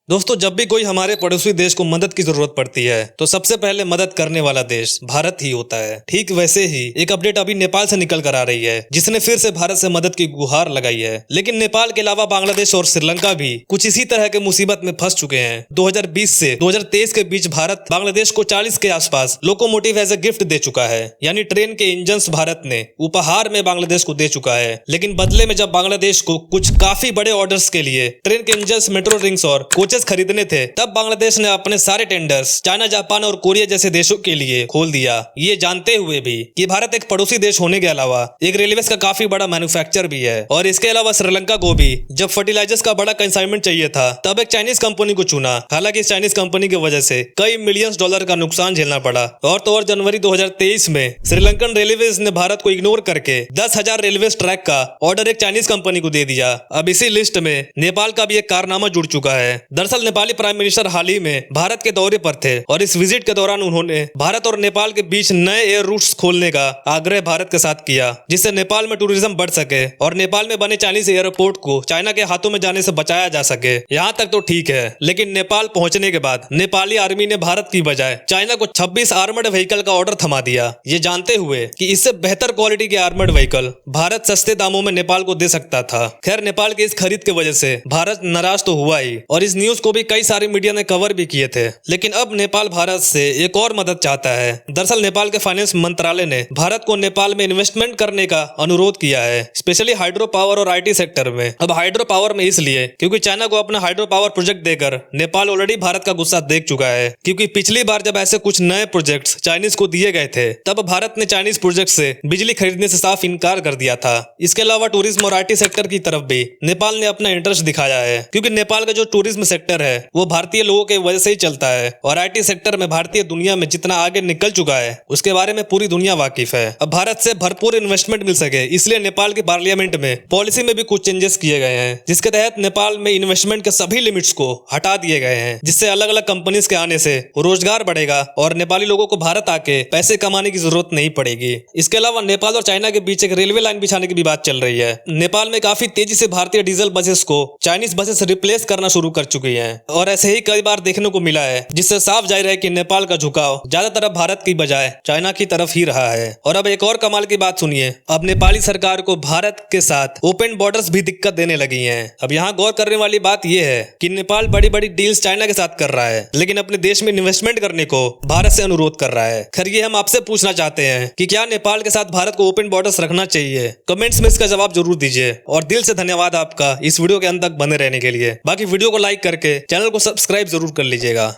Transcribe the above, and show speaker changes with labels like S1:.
S1: दोस्तों, जब भी कोई हमारे पड़ोसी देश को मदद की जरूरत पड़ती है तो सबसे पहले मदद करने वाला देश भारत ही होता है। ठीक वैसे ही एक अपडेट अभी नेपाल से निकल कर आ रही है, जिसने फिर से भारत से मदद की गुहार लगाई है। लेकिन नेपाल के अलावा बांग्लादेश और श्रीलंका भी कुछ इसी तरह के मुसीबत में फंस चुके हैं। 2020 से 2023 के बीच भारत बांग्लादेश को 40 के आसपास लोकोमोटिव एज ए गिफ्ट दे चुका है, यानी ट्रेन के इंजन भारत ने उपहार में बांग्लादेश को दे चुका है। लेकिन बदले में जब बांग्लादेश को कुछ काफी बड़े ऑर्डर्स के लिए ट्रेन के इंजन, मेट्रो रिंग्स और कोचेस खरीदने थे, तब बांग्लादेश ने अपने सारे टेंडर्स चाइना, जापान और कोरिया जैसे देशों के लिए खोल दिया, ये जानते हुए भी कि भारत एक पड़ोसी देश होने के अलावा एक रेलवेज का काफी बड़ा मैन्युफैक्चर भी है। और इसके अलावा श्रीलंका को भी जब फर्टिलाइजर्स का बड़ा कंसाइनमेंट चाहिए था, तब एक चाइनीज कंपनी को चुना। हालांकि इस चाइनीज कंपनी की वजह से कई मिलियंस डॉलर का नुकसान झेलना पड़ा। और तो और जनवरी 2023 में श्रीलंकन रेलवेज ने भारत को इग्नोर करके 10,000 रेलवेज ट्रैक का ऑर्डर एक चाइनीज कंपनी को दे दिया। अब इसी लिस्ट में नेपाल का भी एक कारनामा जुड़ चुका है। दरअसल नेपाली प्राइम मिनिस्टर हाल ही में भारत के दौरे पर थे और इस विजिट के दौरान उन्होंने भारत और नेपाल के बीच नए एयर रूट्स खोलने का आग्रह भारत के साथ किया, जिससे नेपाल में टूरिज्म बढ़ सके और नेपाल में बने चाइनीज एयरपोर्ट को चाइना के हाथों में जाने से बचाया जा सके। यहाँ तक तो ठीक है, लेकिन नेपाल पहुंचने के बाद नेपाली आर्मी ने भारत की बजाय चाइना को 26 आर्मर्ड व्हीकल का ऑर्डर थमा दिया, ये जानते हुए कि इससे बेहतर क्वालिटी के आर्मर्ड व्हीकल भारत सस्ते दामों में नेपाल को दे सकता था। खैर, नेपाल की इस खरीद की वजह से भारत नाराज तो हुआ ही, और इस न्यूज को भी कई सारी मीडिया ने कवर भी किए थे। लेकिन अब नेपाल भारत से एक और मदद चाहता है। दरअसल नेपाल के फाइनेंस मंत्रालय ने भारत को नेपाल में इन्वेस्टमेंट करने का अनुरोध किया है, स्पेशली हाइड्रो पावर और आईटी सेक्टर में। अब हाइड्रो पावर में इसलिए क्योंकि चाइना को अपना हाइड्रो पावर प्रोजेक्ट देकर नेपाल ऑलरेडी भारत का गुस्सा देख चुका है। क्योंकि पिछली बार जब ऐसे कुछ नए प्रोजेक्ट्स चाइनीज को दिए गए थे, तब भारत ने चाइनीज प्रोजेक्ट से बिजली खरीदने से साफ इनकार कर दिया था। इसके अलावा टूरिज्म और आईटी सेक्टर की तरफ भी नेपाल ने अपना इंटरेस्ट दिखाया है, क्योंकि नेपाल का जो टूरिज्म सेक्टर है वो भारतीय लोगों के वजह से ही चलता है। और आईटी सेक्टर में भारतीय दुनिया में जितना आगे निकल चुका है, उसके बारे में पूरी दुनिया वाकिफ है। अब भारत से भरपूर इन्वेस्टमेंट मिल सके, इसलिए नेपाल की पार्लियामेंट में पॉलिसी में भी कुछ चेंजेस किए गए हैं, जिसके तहत नेपाल में इन्वेस्टमेंट के सभी लिमिट्स को हटा दिए गए हैं, जिससे अलग अलग कंपनीज के आने से रोजगार बढ़ेगा और नेपाली लोगों को भारत आके पैसे कमाने की जरूरत नहीं पड़ेगी। इसके अलावा नेपाल और चाइना के बीच एक रेलवे लाइन बिछाने की भी बात चल रही है। नेपाल में काफी तेजी से भारतीय डीजल बसेस को चाइनीज बसेस रिप्लेस करना शुरू कर चुकी है, और ऐसे ही कई बार देखने को मिला है, जिससे साफ जाहिर है कि नेपाल का झुकाव ज्यादातर भारत की बजाय चाइना की तरफ ही रहा है। और अब एक और कमाल की बात सुनिए, अब नेपाली सरकार को भारत के साथ ओपन बॉर्डर्स भी दिक्कत देने लगी हैं। अब यहाँ गौर करने वाली बात यह है कि नेपाल बड़ी बड़ी डील्स चाइना के साथ कर रहा है, लेकिन अपने देश में इन्वेस्टमेंट करने को भारत से अनुरोध कर रहा है। खैर, ये हम आपसे पूछना चाहते हैं कि क्या नेपाल के साथ भारत को ओपन बॉर्डर्स रखना चाहिए? कमेंट्स में इसका जवाब जरूर दीजिए। और दिल से धन्यवाद आपका इस वीडियो के अंत तक बने रहने के लिए। बाकी वीडियो को लाइक करके चैनल को सब्सक्राइब जरूर कर लीजिएगा।